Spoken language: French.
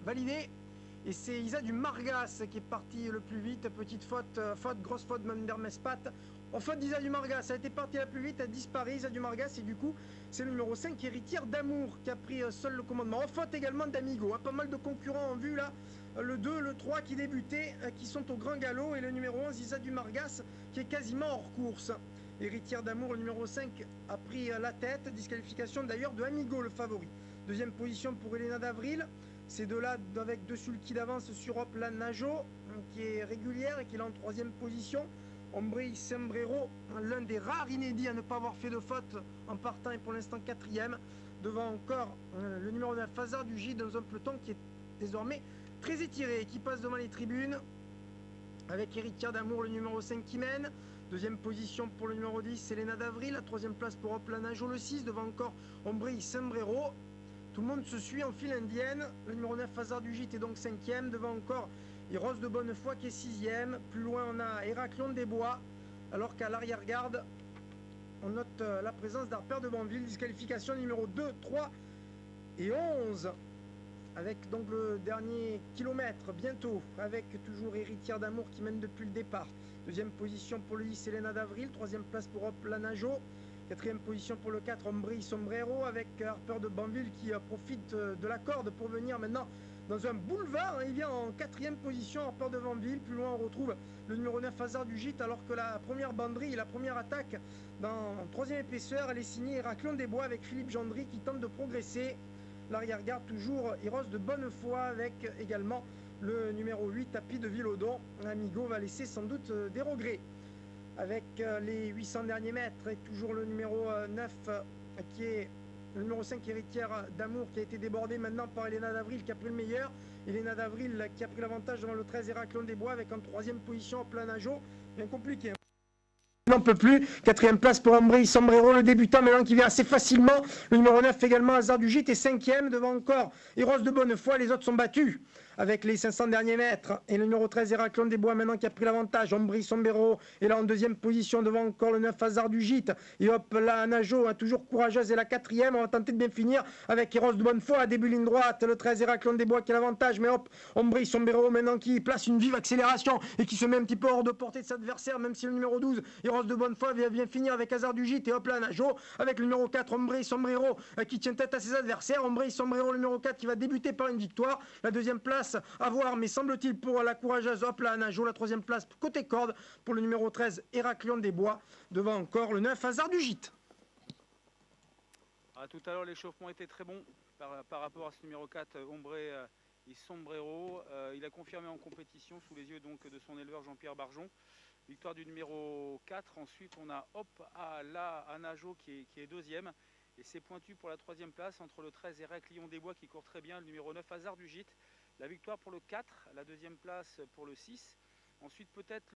validé. Et c'est Isa du Margas qui est parti le plus vite. Petite faute, grosse faute même d'Hermespat. En faute d'Isa du Margas, a été parti la plus vite, a disparu Isa du Margas. Et du coup, c'est le numéro 5, Héritière d'Amour, qui a pris seul le commandement. En faute également d'Amigo. Pas mal de concurrents en vue là. Le 2, le 3 qui débutaient, qui sont au grand galop. Et le numéro 11, Isa du Margas, qui est quasiment hors course. Héritière d'Amour, le numéro 5, a pris la tête. Disqualification d'ailleurs de Amigo, le favori. Deuxième position pour Elena d'Avril. Ces deux-là avec deux sulky d'avance sur Hopla Najo, qui est régulière et qui est là en troisième position. Ombri Sembrero, l'un des rares inédits à ne pas avoir fait de faute en partant et pour l'instant quatrième. Devant encore le numéro 9, Hazard du J, dans un peloton qui est désormais très étiré et qui passe devant les tribunes. Avec Héritière d'Amour, le numéro 5 qui mène. Deuxième position pour le numéro 10, Selena d'Avril. La troisième place pour Hopla Najo, le 6. Devant encore Ombri Sembrero. Tout le monde se suit en file indienne. Le numéro 9, Hazard du Gîte, est donc 5e. Devant encore Rose de Bonnefoy qui est 6e. Plus loin, on a Héraclion des Bois. Alors qu'à l'arrière-garde, on note la présence d'Harper de Banville. Disqualification numéro 2, 3 et 11. Avec donc le dernier kilomètre bientôt. Avec toujours Héritière d'Amour qui mène depuis le départ. Deuxième position pour le 10, Elena d'Avril. Troisième place pour Hopla Najo. Quatrième position pour le 4, Ombri Sombrero, avec Harper de Banville qui profite de la corde pour venir maintenant dans un boulevard. Il vient en quatrième position, Harper de Banville. Plus loin, on retrouve le numéro 9, Hazard du Gîte, alors que la première banderie, la première attaque dans troisième épaisseur, elle est signée Héraclion des Bois avec Philippe Gendry qui tente de progresser. L'arrière-garde toujours Rose de Bonnefoy avec également le numéro 8, Tapis de Villaudon. Amigo va laisser sans doute des regrets. Avec les 800 derniers mètres et toujours le numéro 9 qui est le numéro 5, Héritière d'Amour, qui a été débordé maintenant par Elena d'Avril qui a pris le meilleur. Elena d'Avril qui a pris l'avantage devant le 13, Héraclion des Bois, avec en troisième position en plein Najo. Bien compliqué. Il n'en peut plus. Quatrième place pour Ombri Sombrero, le débutant maintenant qui vient assez facilement. Le numéro 9 également, Hazard du Gîte, est 5e. Devant encore Rose de Bonnefoy, les autres sont battus avec les 500 derniers mètres. Et le numéro 13, Héraclion des Bois, maintenant qui a pris l'avantage. Ombri Sombrero est là en deuxième position devant encore le 9, Hazard du Gîte. Et hop, là, Najo, toujours courageuse, est la quatrième. On va tenter de bien finir avec Rose de Bonnefoy à début ligne droite. Le 13, Héraclion des Bois qui a l'avantage. Mais hop, Ombri Sombrero maintenant qui place une vive accélération et qui se met un petit peu hors de portée de cet adversaire, même si le numéro 12, Rose de Bonnefoy, vient finir avec Hazard du Gîte. Et hop là, Najo avec le numéro 4, Ombri Sombrero, qui tient tête à ses adversaires. Ombri Sombrero, le numéro 4, qui va débuter par une victoire. La deuxième place à voir, mais semble-t-il pour la courageuse hop là, Najo. La troisième place côté corde pour le numéro 13, Héraclion des Bois. Devant encore le 9, Hazard du Gîte. Tout à l'heure, l'échauffement était très bon par rapport à ce numéro 4, Ombri Sombrero. Il a confirmé en compétition sous les yeux donc de son éleveur Jean-Pierre Barjon. Victoire du numéro 4. Ensuite, on a hop à Najo qui est deuxième. Et c'est pointu pour la troisième place entre le 13 Héraclion des Bois qui court très bien, le numéro 9 Hazard du Gîte. La victoire pour le 4, la deuxième place pour le 6. Ensuite, peut-être